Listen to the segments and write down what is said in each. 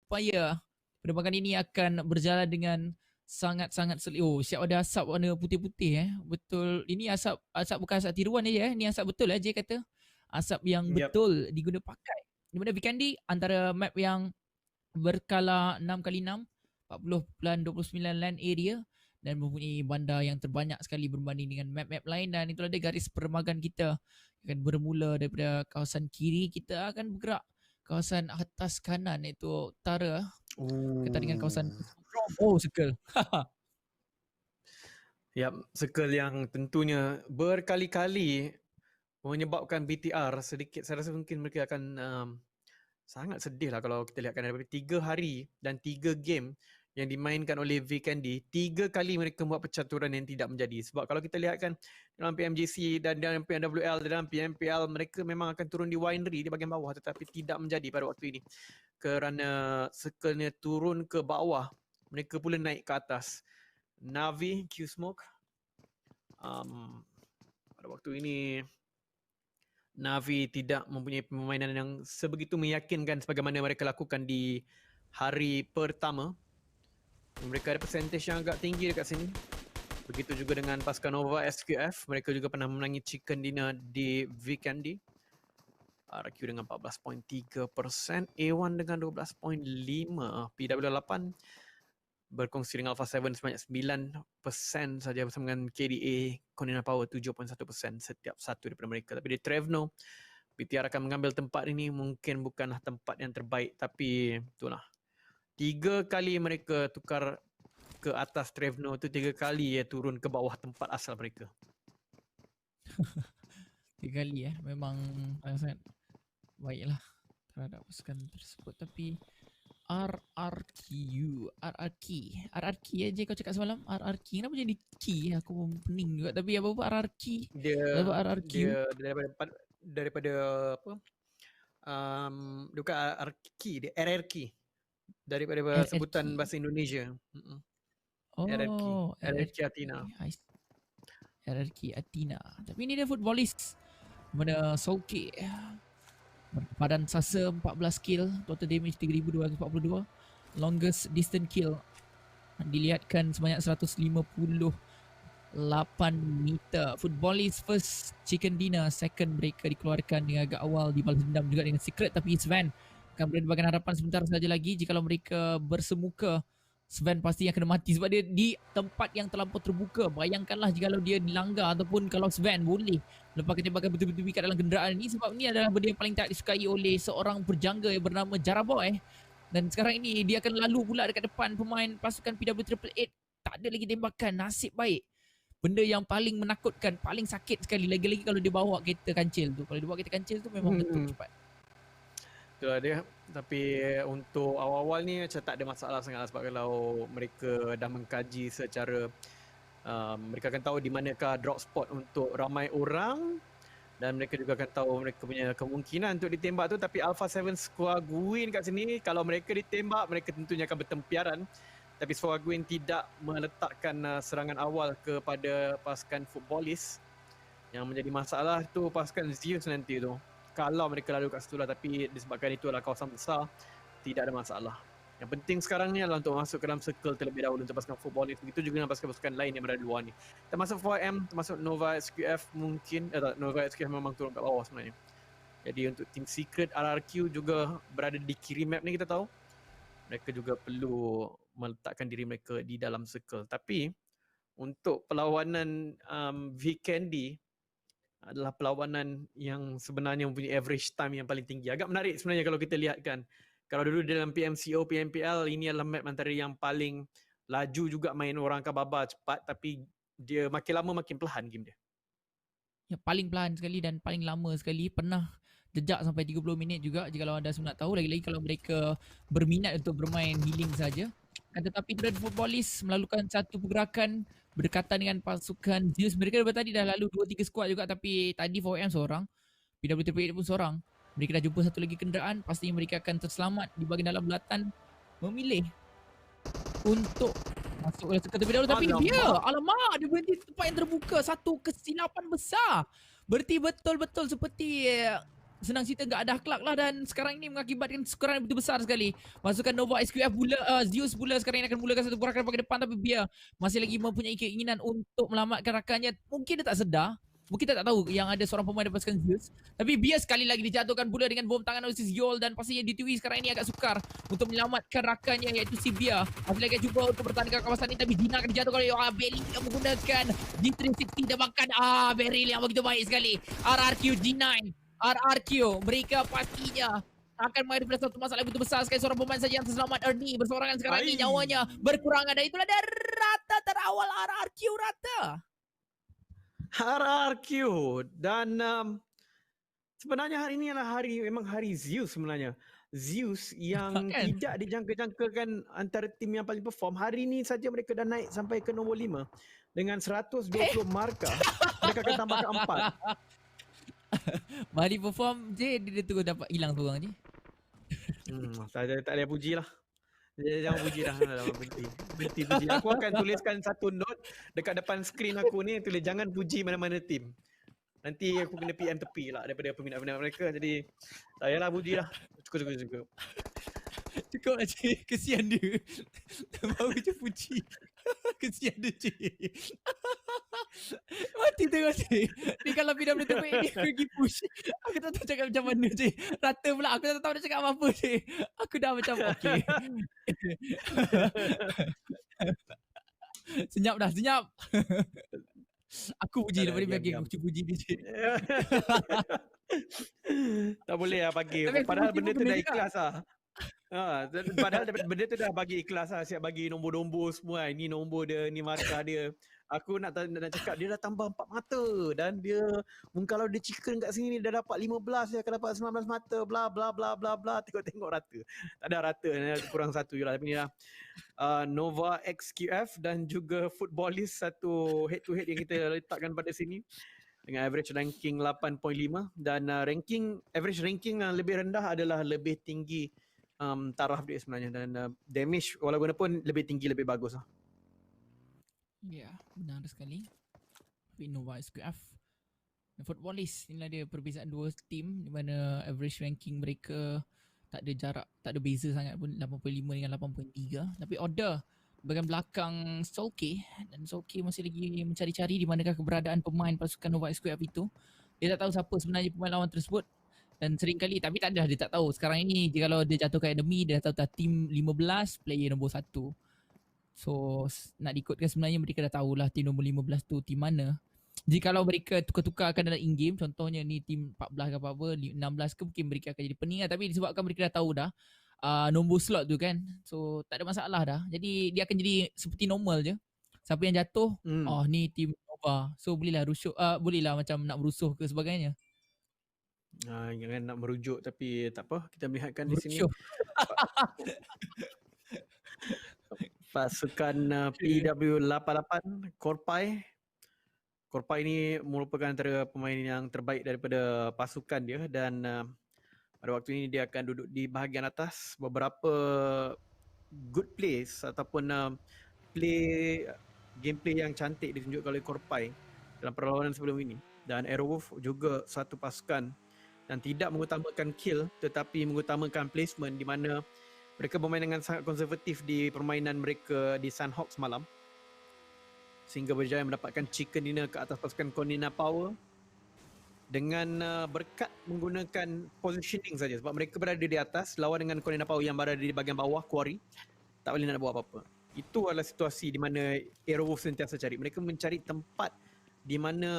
supaya penerbangan ini akan berjalan dengan sangat-sangat siap ada asap warna putih-putih Betul. Ini asap bukan asap tiruan aja Ini asap betul Jay kata. Asap yang Yep. betul diguna pakai. Di mana Vikendi antara map yang berkala 6x6 40.29 land area dan mempunyai bandar yang terbanyak sekali berbanding dengan map-map lain, dan itulah dia garis perlembagan kita akan bermula daripada kawasan kiri. Kita akan bergerak kawasan atas kanan iaitu utara. Kita dengan kawasan circle. Yap, circle yang tentunya berkali-kali menyebabkan BTR sedikit, saya rasa mungkin mereka akan sangat sedih lah kalau kita lihatkan daripada 3 hari dan 3 game yang dimainkan oleh Vikendi, 3 kali mereka buat percaturan yang tidak menjadi. Sebab kalau kita lihatkan dalam PMGC dan dalam PMWL dan dalam PMPL, mereka memang akan turun di winery di bahagian bawah, tetapi tidak menjadi pada waktu ini. Kerana circle-nya turun ke bawah, mereka pula naik ke atas. Navi, Q-Smoke, pada waktu ini Navi tidak mempunyai permainan yang sebegitu meyakinkan sebagaimana mereka lakukan di hari pertama. Mereka ada percentage yang agak tinggi dekat sini. Begitu juga dengan pasukan Nova SQF. Mereka juga pernah menangi chicken dinner di Vikendi. RQ dengan 14.3%, A1 dengan 12.5%, PW8 berkongsi dengan Alpha 7 sebanyak 9% saja bersama dengan KDA Continental Power 7.1% setiap satu daripada mereka. Tapi di Trevno, BTR akan mengambil tempat ini, mungkin bukanlah tempat yang terbaik, tapi itulah. 3 kali mereka tukar ke atas Trevno tu, 3 kali turun ke bawah tempat asal mereka. 3 kali memang sangat baiklah terhadap pasukan tersebut. Tapi RRQ je kau cakap semalam. RRQ kenapa jadi key? Aku pun pening juga. Tapi apa-apa RRQ Dia RRQ daripada apa? Bukan RRQ, dia RRQ. Daripada RRQ. sebutan bahasa Indonesia. RRQ Athena. RRQ Athena. Tapi ini dia footballist. Mana Solke berpadan sasa 14 kill, total damage 3242, longest distance kill dilihatkan sebanyak 158 meter. Footballist first chicken dinner, second mereka dikeluarkan dengan agak awal, dibalas dendam juga dengan secret, tapi Sven akan berada di bahagian hadapan sebentar saja lagi. Jikalau mereka bersemuka, Sven pasti akan mati sebab dia di tempat yang terlampau terbuka. Bayangkanlah jikalau dia dilanggar ataupun kalau Sven boleh lepaskan tembakan betul-betul kat dalam kenderaan ini, sebab ini adalah benda yang paling tak disukai oleh seorang berjangga yang bernama Jaraboy. Dan sekarang ini dia akan lalu pula dekat depan pemain pasukan PW888. Tak ada lagi tembakan, nasib baik. Benda yang paling menakutkan, paling sakit sekali, lagi-lagi kalau dia bawa kereta kancil tu. Kalau dia bawa kereta kancil tu memang betul cepat. Itulah dia. Tapi untuk awal-awal ni macam tak ada masalah sangat, sebab kalau mereka dah mengkaji secara mereka akan tahu di manakah drop spot untuk ramai orang, dan mereka juga akan tahu mereka punya kemungkinan untuk ditembak tu. Tapi Alpha 7 Squaguin kat sini, kalau mereka ditembak, mereka tentunya akan bertempiaran. Tapi Squaguin tidak meletakkan serangan awal kepada pasukan footballist. Yang menjadi masalah tu pasukan Zeus nanti tu, kalau mereka lalu kat situ lah. Tapi disebabkan itu adalah kawasan besar, tidak ada masalah. Yang penting sekarang ni adalah untuk masuk ke dalam circle terlebih dahulu untuk pasukan football ni. Begitu juga dengan pasukan-pasukan lain yang berada di luar ni. Termasuk 4M, termasuk Nova SQF mungkin. Nova SQF memang turun kat bawah sebenarnya. Jadi untuk Team Secret, RRQ juga berada di kiri map ni, kita tahu. Mereka juga perlu meletakkan diri mereka di dalam circle. Tapi untuk perlawanan Vikendi adalah perlawanan yang sebenarnya mempunyai average time yang paling tinggi. Agak menarik sebenarnya kalau kita lihatkan. Kalau dulu dalam PMCO, PMPL, ini adalah map antara yang paling laju juga, main orang Kababa cepat, tapi dia makin lama makin perlahan game dia. Ya, paling perlahan sekali dan paling lama sekali. Pernah jejak sampai 30 minit juga jika anda semua nak tahu. Lagi-lagi kalau mereka berminat untuk bermain healing saja. Tetapi Dread Footballist melakukan satu pergerakan berdekatan dengan pasukan Zeus. Mereka daripada tadi dah lalu 2-3 squad juga, tapi tadi 4M seorang, PW888 pun seorang. Mereka dah jumpa satu lagi kenderaan, pastinya mereka akan terselamat di bahagian dalam belatan, memilih untuk masuk ke circle terlebih dahulu. Tapi dia, alamak, dia berhenti di tempat yang terbuka. Satu kesilapan besar. Berarti betul-betul seperti senang cerita nggak ada akhlak lah, dan sekarang ini mengakibatkan kesukaran yang begitu besar sekali. Masukkan Nova SQF pula, Zeus pula sekarang ini akan mulakan satu gerakan ke depan, tapi Bia masih lagi mempunyai keinginan untuk melamatkan rakannya. Mungkin dia tak sedar, mungkin dia tak tahu yang ada seorang pemain dapatkan Zeus. Tapi Bia sekali lagi dijatuhkan pula dengan bom tangan oleh si Yol, dan pastinya DTV sekarang ini agak sukar untuk menyelamatkan rakannya, iaitu si Bia. Masih lagi cuba untuk bertahan ke kawasan ini, tapi Dina akan dijatuhkan oleh Berry yang menggunakan G360 dan bahkan Beryl yang begitu baik sekali. RRQ G9, RRQ, mereka pastinya akan menghadapi satu masalah yang begitu besar sekali. Seorang pemain saja yang terselamat, Ernie bersorangan sekarang ini, nyawanya berkurangan, dan itulah dia rata terawal RRQ rata. RRQ dan sebenarnya hari ini adalah memang hari Zeus sebenarnya. Zeus yang Kan? tidak dijangka-jangkakan antara tim yang paling perform. Hari ini saja mereka dah naik sampai ke nombor 5 dengan 120 markah. Mereka akan tambah ke 4. Mari perform je, dia terus dapat hilang seorang je. Tak ada puji lah. Jangan puji dah. Berhenti puji. Aku akan tuliskan satu note dekat depan skrin aku ni, tulis jangan puji mana-mana tim. Nanti aku kena PM tepi lah daripada peminat-peminat mereka. Jadi tak payahlah puji lah. Cukup. Cukup lah cik, kesian dia. Baru je puji. Kesian dia cik. Mati tengok cik. Ni kalau pindah boleh terbaik ni, aku pergi push. Aku tak tahu cakap macam mana cik. Rata pula, aku tak tahu nak cakap apa-apa cik. Aku dah macam okay. Senyap dah, senyap. Aku puji daripada bagi aku puji dia cik. Tak boleh lah bagi. Tapi aku Padahal puji benda pun tu kena dah juga. ikhlas lah. Padahal benda tu dah bagi ikhlas lah. Siap bagi nombor-nombor semua. Ni nombor dia, ni markah dia. Aku nak cakap dia dah tambah 4 mata. Dan dia, kalau dia chicken kat sini dah dapat 15, dia akan dapat 19 mata. Bla bla bla bla bla. Tengok rata. Tak ada rata. Kurang satu je lah. Tapi ni lah. Nova XQF dan juga Footballist, satu head to head yang kita letakkan pada sini. Dengan average ranking 8.5 dan average ranking yang lebih rendah adalah lebih tinggi taraf dia sebenarnya, dan damage walaupun lebih tinggi lebih bagus lah. Ya, benar sekali. Tapi Nova SQF dan Footballist, inilah dia perbezaan dua tim di mana average ranking mereka tak ada jarak, tak ada beza sangat pun, 8.5 dengan 8.3. Tapi order bahagian belakang Solke, dan Solke masih lagi mencari-cari di manakah keberadaan pemain pasukan Nova SQF itu. Dia tak tahu siapa sebenarnya pemain lawan tersebut, dan seringkali, tapi tak ada, dia tak tahu. Sekarang ini kalau dia jatuh ke enemy, dia dah tahu tim 15, player nombor 1. So nak diikutkan sebenarnya mereka dah tahulah tim nombor 15 tu tim mana. Jikalau mereka tukar-tukarkan dalam in-game, contohnya ni tim 14 ke apa-apa, 16 ke, mungkin mereka akan jadi pening lah. Tapi disebabkan mereka dah tahu dah nombor slot tu kan, so tak ada masalah dah. Jadi dia akan jadi seperti normal je. Siapa yang jatuh, oh ni tim Nova, so bolehlah rusuh, bolehlah macam nak berusuh ke sebagainya. Jangan nak merujuk, tapi tak apa, kita melihatkan di sini Berusuh. pasukan PW88 Korpai ini merupakan antara pemain yang terbaik daripada pasukan dia, dan pada waktu ini dia akan duduk di bahagian atas. Beberapa good plays ataupun gameplay yang cantik ditunjukkan oleh Korpai dalam perlawanan sebelum ini. Dan Aerowolf juga satu pasukan dan tidak mengutamakan kill tetapi mengutamakan placement, di mana mereka bermain dengan sangat konservatif di permainan mereka di Sunhawk semalam, sehingga berjaya mendapatkan chicken dinner ke atas pasukan Konina Power dengan berkat menggunakan positioning saja, sebab mereka berada di atas lawan dengan Konina Power yang berada di bahagian bawah quarry, tak boleh nak buat apa-apa. Itu adalah situasi di mana Aerowolf sentiasa cari. Mereka mencari tempat di mana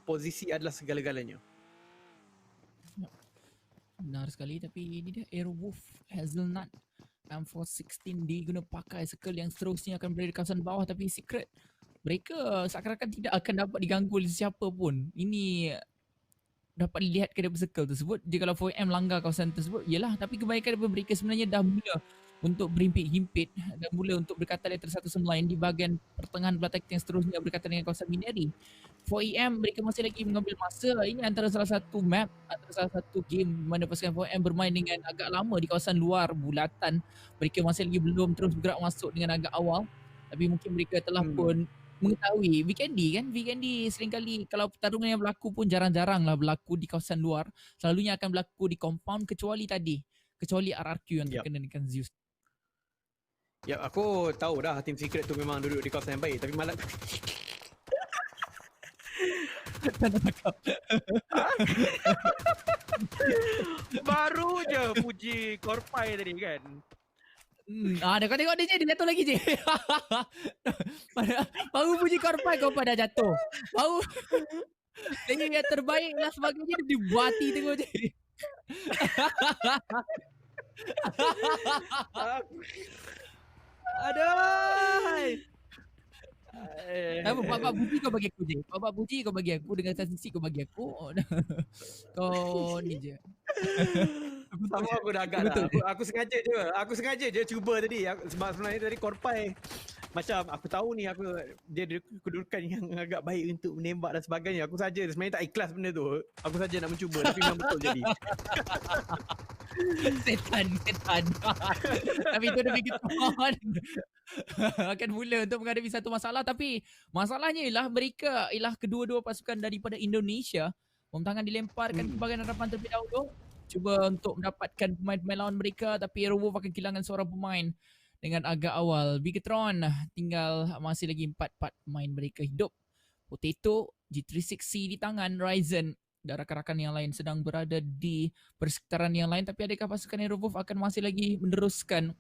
posisi adalah segala-galanya. Benar sekali, tapi ini dia Aerowolf Hazelnut M416 diguna pakai circle yang seterusnya akan berada di kawasan bawah, tapi secret mereka seakan-akan tidak akan dapat diganggu oleh siapa pun. Ini dapat dilihat ke dalam circle tersebut. Jika kalau 4M langgar kawasan tersebut, yalah, tapi kebaikan daripada mereka sebenarnya dah mula untuk berhimpit-himpit dan mula untuk berkaitan antara satu sama lain di bahagian pertengahan belah taktik yang seterusnya berkaitan dengan kawasan Mineri. 4EM mereka masih lagi mengambil masa. Ini antara salah satu map, antara salah satu game mana pasukan 4EM bermain dengan agak lama di kawasan luar bulatan. Mereka masih lagi belum terus bergerak masuk dengan agak awal, tapi mungkin mereka telah pun mengetahui Vikendi kan, Vikendi seringkali kalau pertarungan yang berlaku pun jarang-jarang lah berlaku di kawasan luar, selalunya akan berlaku di compound kecuali RRQ yang Yap. terkena dengan Zeus. Ya, aku tahu dah Team Secret tu memang duduk di kawasan yang baik, tapi malah Tanda cakap. Baru je puji Korpai tadi kan. Dah kau tengok dia je, dia jatuh lagi je. Baru puji Korpai dah jatuh. Baru player yang terbaik lah sebagainya dia dibati tengok je. Aduh. Apa bab puji kau bagi aku je. Bab puji kau bagi aku dengan statistik kau bagi aku. Kau ni je. sama aku dah agak dah. Betul je. Aku sengaja je cuba tadi. Sebab sebenarnya tadi Korpai macam aku tahu ni dia kedudukan yang agak baik untuk menembak dan sebagainya. Aku saja sebenarnya tak ikhlas benda tu. Aku saja nak mencuba tapi memang betul jadi. Setan. Tapi itu dah fikir Tuhan. Akan mula untuk menghadapi satu masalah, tapi masalahnya ialah mereka ialah kedua-dua pasukan daripada Indonesia. Bom tangan dilemparkan ke bahagian hadapan terlebih dahulu. Cuba untuk mendapatkan pemain-pemain lawan mereka, tapi Aerowolf akan kehilangan seorang pemain dengan agak awal. Bigetron tinggal masih lagi 4 pemain mereka hidup. Potato, G360 di tangan Ryzen dan rakan-rakan yang lain sedang berada di persekitaran yang lain, tapi adakah pasukan Aerowolf akan masih lagi meneruskan